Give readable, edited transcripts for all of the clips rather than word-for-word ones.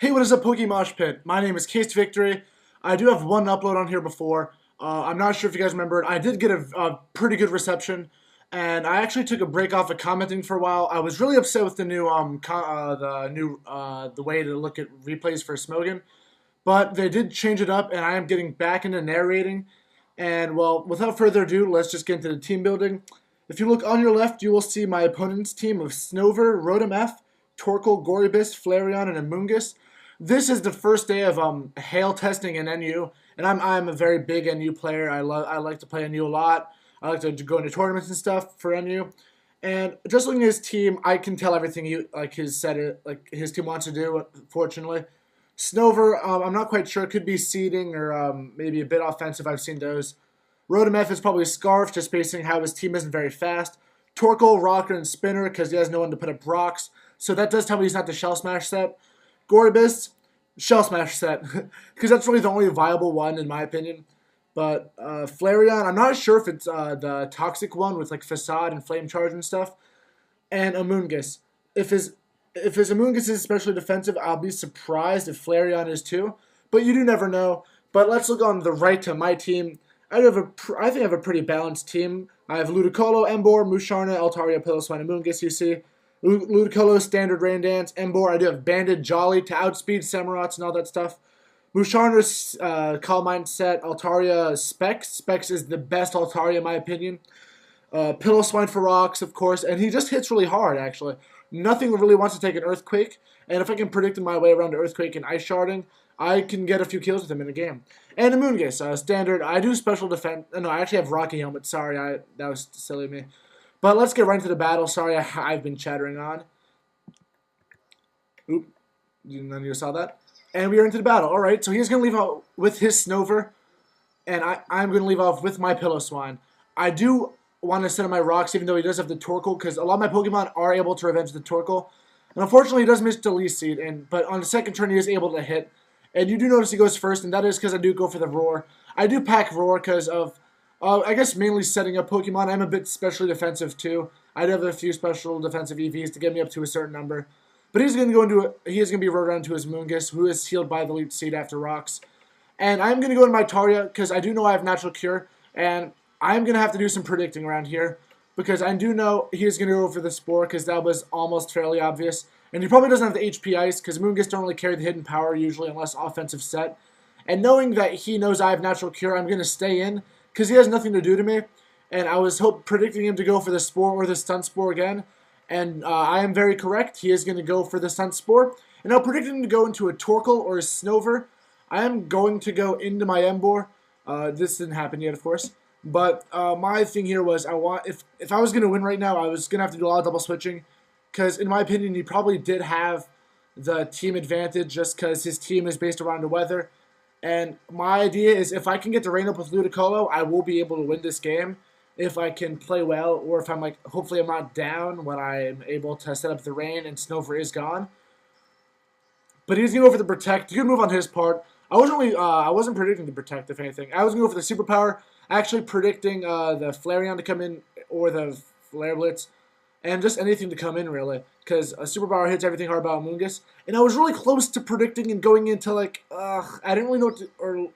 Hey, what is up, Pokemoshpit? My name is CasedVictory. I do have one upload on here before. I'm not sure if you guys remember it. I did get a pretty good reception, and I actually took a break off of commenting for a while. I was really upset with the new the way to look at replays for Smogon, but they did change it up, and I am getting back into narrating. And well, without further ado, let's just get into the team building. If you look on your left, you will see my opponent's team of Snover, Rotom, Torkoal, Gorybus, Flareon, and Amoonguss. This is the first day of hail testing in NU, and I'm a very big NU player. I like to play NU a lot. I like to go into tournaments and stuff for NU. And just looking at his team, I can tell everything his team wants to do. Fortunately, Snover, I'm not quite sure. It could be seeding or maybe a bit offensive. I've seen those. Rotom is probably Scarf, just basing how his team isn't very fast. Torkoal, Rocker, and Spinner, because he has no one to put up rocks. So that does tell me he's not the Shell Smash set. Gorybus, Shell Smash set, because that's really the only viable one in my opinion. But Flareon, I'm not sure if it's the toxic one with like Facade and Flame Charge and stuff. And Amoonguss. If his Amoonguss is especially defensive, I'll be surprised if Flareon is too. But you do never know. But let's look on the right to my team. I think I have a pretty balanced team. I have Ludicolo, Emboar, Musharna, Altaria, Piloswine, and Amoonguss, you see. Ludicolo, Standard Rain Dance, Emboar. I do have Banded, Jolly to outspeed Samurats and all that stuff. Musharna's Calm Mindset, Altaria, Specs. Specs is the best Altaria in my opinion. Piloswine for rocks, of course, and he just hits really hard, actually. Nothing really wants to take an Earthquake, and if I can predict my way around the Earthquake and Ice Sharding, I can get a few kills with him in a game. And Amoonguss, Standard. I do special defense. No, I actually have Rocky Helmet. Sorry, that was silly of me. But let's get right into the battle. Sorry, I've been chattering on. Oop, none of you saw that. And we are into the battle. All right, so he's going to leave out with his Snover, and I'm going to leave off with my Piloswine. I do want to set up my rocks, even though he does have the Torkoal, because a lot of my Pokemon are able to revenge the Torkoal. And unfortunately, he does miss the Leaf Seed, but on the second turn, he is able to hit. And you do notice he goes first, and that is because I do go for the Roar. I do pack Roar because of, I guess, mainly setting up Pokemon. I'm a bit specially defensive, too. I do have a few special defensive EVs to get me up to a certain number. But he is going to be rode around to his Moonguss, who is healed by the Leaf Seed after rocks. And I'm going to go into my Taria, because I do know I have Natural Cure, and I'm going to have to do some predicting around here, because I do know he is going to go for the Spore, because that was almost fairly obvious. And he probably doesn't have the HP Ice, because Moonguss don't really carry the hidden power usually unless offensive set. And knowing that he knows I have Natural Cure, I'm going to stay in, because he has nothing to do to me. And I was predicting him to go for the Spore or the Stun Spore again. And I am very correct. He is going to go for the Stun Spore. And now predicting him to go into a Torkoal or a Snover. I am going to go into my Emboar. This didn't happen yet, of course. But my thing here was, if I was going to win right now, I was going to have to do a lot of double switching. Because in my opinion, he probably did have the team advantage just because his team is based around the weather. And my idea is if I can get the rain up with Ludicolo, I will be able to win this game. If I can play well, or if I'm like, hopefully I'm not down when I'm able to set up the rain and Snover is gone. But he's going to go for the Protect. Good move on his part. I wasn't predicting the Protect, if anything. I was going to go for the Superpower. Actually predicting the Flareon to come in, or the Flare Blitz. And just anything to come in, really. Because a Superpower hits everything hard about Amoonguss. And I was really close to predicting and going into, like, I didn't really know what to, or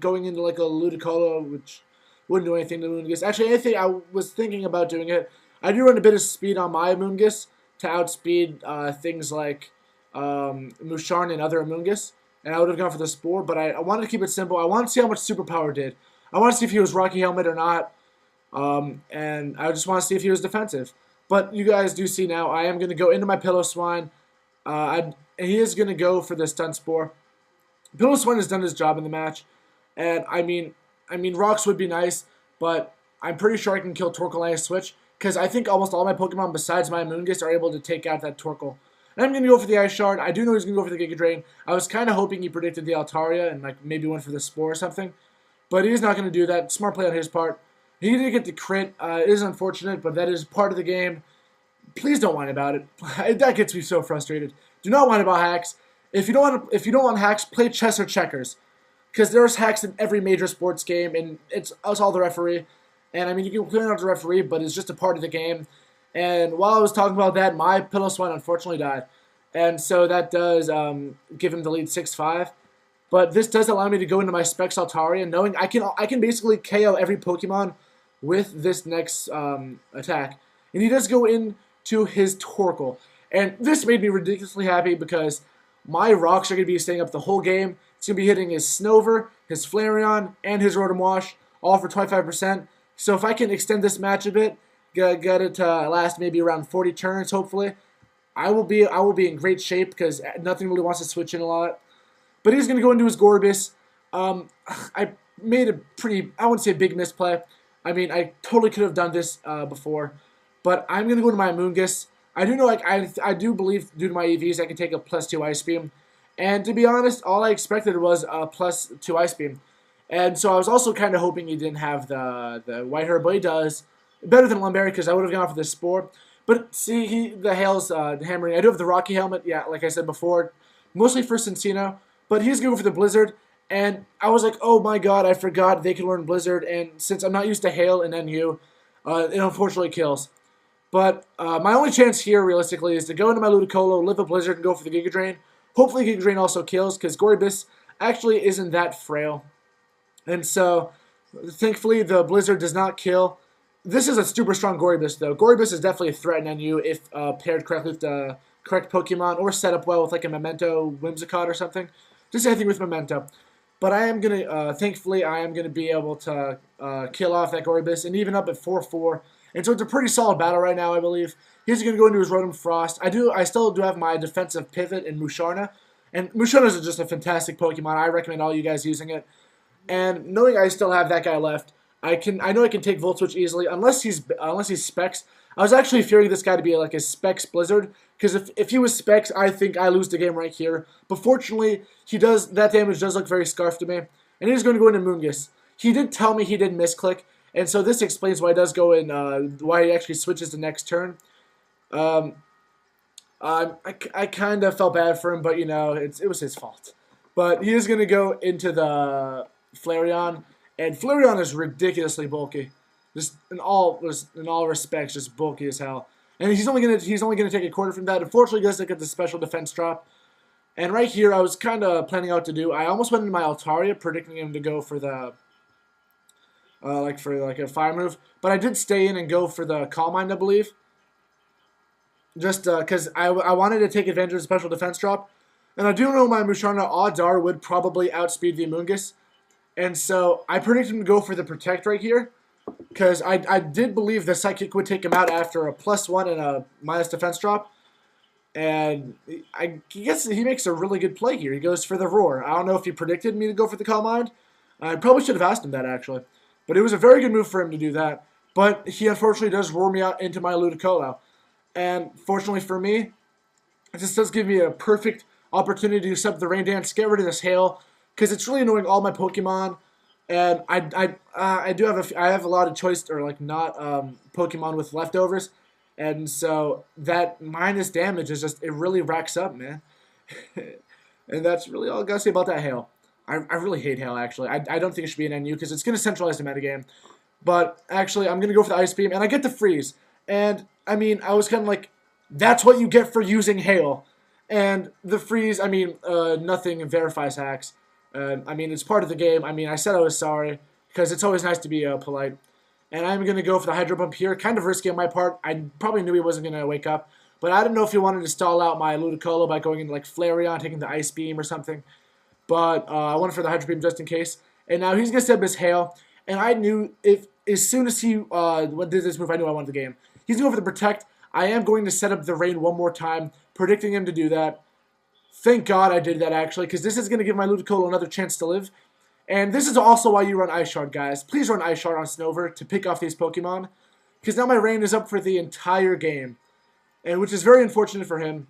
going into, like, a Ludicolo, which wouldn't do anything to Amoonguss. Actually, I was thinking about doing it. I do run a bit of speed on my Amoonguss to outspeed things like Musharna and other Amoonguss. And I would have gone for the Spore, but I wanted to keep it simple. I wanted to see how much Superpower did. I want to see if he was Rocky Helmet or not. And I just want to see if he was defensive. But you guys do see now, I am going to go into my Piloswine. And he is going to go for the Stun Spore. Piloswine has done his job in the match. And I mean, rocks would be nice, but I'm pretty sure I can kill Torkoal on a switch, because I think almost all my Pokemon besides my Amoonguss are able to take out that Torkoal. And I'm going to go for the Ice Shard. I do know he's going to go for the Giga Drain. I was kind of hoping he predicted the Altaria and like maybe went for the Spore or something. But he's not going to do that. Smart play on his part. He did get the crit. It is unfortunate, but that is part of the game. Please don't whine about it. That gets me so frustrated. Do not whine about hacks. If you don't want hacks, play chess or checkers. Because there's hacks in every major sports game, and it's all the referee. And I mean, you can complain about the referee, but it's just a part of the game. And while I was talking about that, my Piloswine unfortunately died. and so that does give him the lead 6-5. But this does allow me to go into my Specs Altaria, knowing I can basically KO every Pokemon with this next attack. And he does go into his Torkoal. And this made me ridiculously happy because my rocks are going to be staying up the whole game. It's going to be hitting his Snover, his Flareon, and his Rotom Wash, all for 25%. So if I can extend this match a bit, get it to last maybe around 40 turns, hopefully, I will be in great shape because nothing really wants to switch in a lot. But he's going to go into his Gorbis. I made a pretty, I wouldn't say big misplay. I mean, I totally could have done this before. But I'm going to go into my Amoonguss. I do know, like, I do believe due to my EVs I can take a +2 Ice Beam. And to be honest, all I expected was a +2 Ice Beam. And so I was also kind of hoping he didn't have the White Herb, but he does. Better than Lumberry because I would have gone for the Spore. But see, the Hail's hammering. I do have the Rocky Helmet, yeah, like I said before, mostly for Cinccino. But he's going to go for the Blizzard. And I was like, oh my god, I forgot they can learn Blizzard. And since I'm not used to Hail and NU, it unfortunately kills. But my only chance here, realistically, is to go into my Ludicolo, live a Blizzard, and go for the Giga Drain. Hopefully Giga Drain also kills, because Gorbis actually isn't that frail. And so, thankfully, the Blizzard does not kill. This is a super strong Gorbis, though. Gorbis is definitely a threat in NU if paired correctly with the correct Pokemon, or set up well with like a Memento Whimsicott or something. Just anything with Memento. But I am going to, thankfully, I am going to be able to kill off that Gorbis, and even up at 4-4. And so it's a pretty solid battle right now, I believe. He's going to go into his Rotom Frost. I still do have my defensive pivot in Musharna. And Musharna is just a fantastic Pokemon. I recommend all you guys using it. And knowing I still have that guy left, I know I can take Volt Switch easily, unless he's Specs. I was actually fearing this guy to be like a Specs Blizzard, because if he was Specs, I think I lose the game right here. But fortunately, that damage does look very Scarf to me. And he's going to go into Amoonguss. He did tell me he did misclick. And so this explains why he does go in, why he actually switches the next turn. I kind of felt bad for him, but, you know, it was his fault. But he is going to go into the Flareon, and Flareon is ridiculously bulky. Just in all respects, just bulky as hell. And he's only gonna take a quarter from that. Unfortunately, he doesn't get the special defense drop. And right here, I was kind of planning out to do. I almost went into my Altaria, predicting him to go for the like a fire move, but I did stay in and go for the Calm Mind, I believe. Just because I wanted to take advantage of the special defense drop. And I do know my Musharna odds are would probably outspeed the Amoonguss. And so I predicted him to go for the Protect right here. Because I did believe the Psychic would take him out after a +1 and a minus defense drop. And I guess he makes a really good play here. He goes for the Roar. I don't know if he predicted me to go for the Calm Mind. I probably should have asked him that, actually. But it was a very good move for him to do that. But he unfortunately does roar me out into my Ludicolo. And fortunately for me, this does give me a perfect opportunity to accept the Rain Dance, get rid of this Hail, because it's really annoying all my Pokemon. And I have a lot of choice, or like not Pokemon with leftovers. And so that minus damage is just, it really racks up, man. And that's really all I gotta say about that Hail. I really hate Hail, actually. I don't think it should be an NU because it's going to centralize the metagame. But actually, I'm going to go for the Ice Beam, and I get the Freeze. And, I mean, I was kind of like, that's what you get for using Hail. And the Freeze, I mean, nothing verifies hacks. I mean, it's part of the game. I mean, I said I was sorry because it's always nice to be polite. And I'm going to go for the Hydro Pump here. Kind of risky on my part. I probably knew he wasn't going to wake up. But I didn't know if he wanted to stall out my Ludicolo by going into, like, Flareon, taking the Ice Beam or something. But I went for the Hydro Beam just in case. And now he's going to set up his Hail. And I knew as soon as he did this move, I knew I wanted the game. He's going to go for the Protect. I am going to set up the Rain one more time, predicting him to do that. Thank God I did that, actually, because this is going to give my Ludicolo another chance to live. And this is also why you run Ice Shard, guys. Please run Ice Shard on Snover to pick off these Pokemon. Because now my Rain is up for the entire game. And which is very unfortunate for him.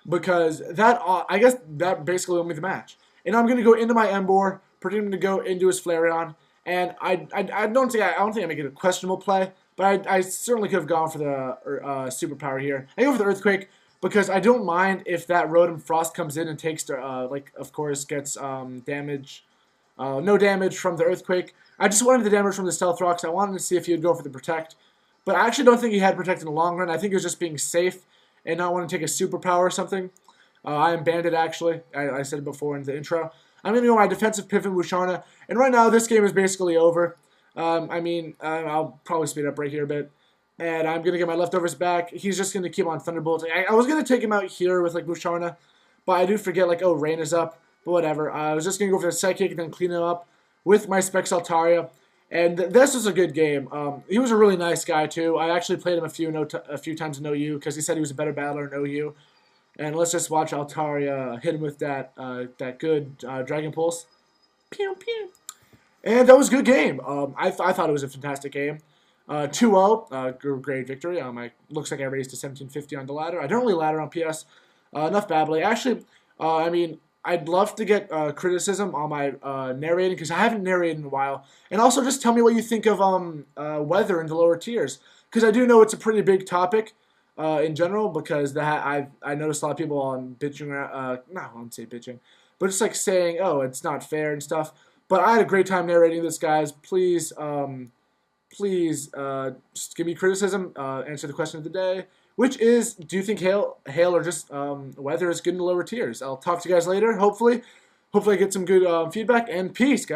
Because that, I guess that basically won me the match. And I'm going to go into my Emboar, predicting him to go into his Flareon. And I don't think I make it a questionable play. But I certainly could have gone for the superpower here. I go for the Earthquake because I don't mind if that Rotom Frost comes in and takes, like, of course, gets damage. No damage from the Earthquake. I just wanted the damage from the Stealth Rocks. I wanted to see if he would go for the Protect. But I actually don't think he had Protect in the long run. I think he was just being safe. and not want to take a superpower or something. I am Bandit, actually. I said it before in the intro. I'm going to go my defensive pivot Wushana, and right now this game is basically over. I'll probably speed up right here a bit. And I'm going to get my leftovers back. He's just going to keep on Thunderbolting. I was going to take him out here with, like, Wushana, but I do forget, like, oh, Rain is up. But whatever. I was just going to go for the Psychic and then clean him up with my Specs Altaria. And this was a good game. He was a really nice guy, too. I actually played him a few times in OU because he said he was a better battler in OU. And let's just watch Altaria hit him with that good Dragon Pulse. Pew, pew. And that was a good game. I thought it was a fantastic game. 2-0, great victory. Looks like I raised to 1750 on the ladder. I don't really ladder on PS. Enough babbling. Actually, I'd love to get criticism on my narrating because I haven't narrated in a while. And also just tell me what you think of weather in the lower tiers because I do know it's a pretty big topic in general because I noticed a lot of people on bitching. No, I won't say bitching, but just like saying, oh, it's not fair and stuff. But I had a great time narrating this, guys. Please just give me criticism. Answer the question of the day, which is, do you think hail or just weather is good in the lower tiers? I'll talk to you guys later, hopefully. Hopefully I get some good feedback, and peace, guys.